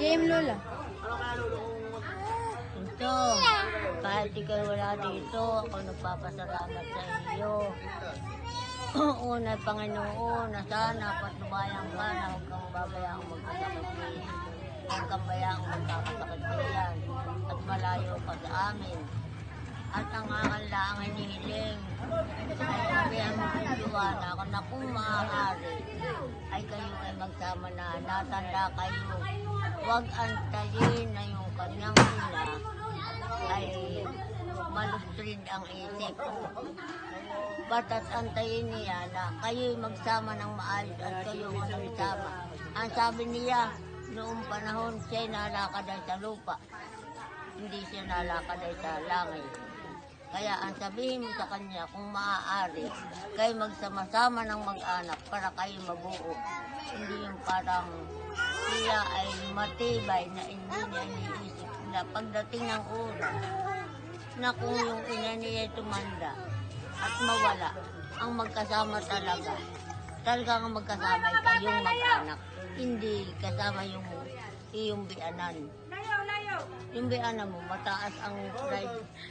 Game Lola. Ito, kahit ikaw wala dito, ako nagpapasalamat sa iyo. Una, Panginoon, na sana patnubayan ka na huwag kang babayang magkasakit niya. Huwag kang bayang magkakasakit niya at malayo ka sa amin. At ang akala ang hinihiling ay kami ang magsiwala ko na kung maaari ay kayo ay magsama na natanda kayo. Huwag antayin na yung kanyang ina ay malustrid ang isip. Batat antayin niya na kayo'y magsama ng maayos at kayo ang nagsama. Ang sabi niya, noong panahon siya'y nalakad ay sa lupa. Hindi siya nalakad ay sa langit. Kaya ang sabihin mo sa kanya, kung maaari, kayo magsama-sama ng mag-anak para kayo mabuo. Hindi yung parang siya ay matibay na hindi niya iniisip na pagdating ng oras na kung yung ina niya tumanda at mawala, ang magkasama talaga. Talagang ang magkasama ay kayong mag-anak. Hindi kasama yung iyong bianan. Yung bianan mo, mataas ang pride.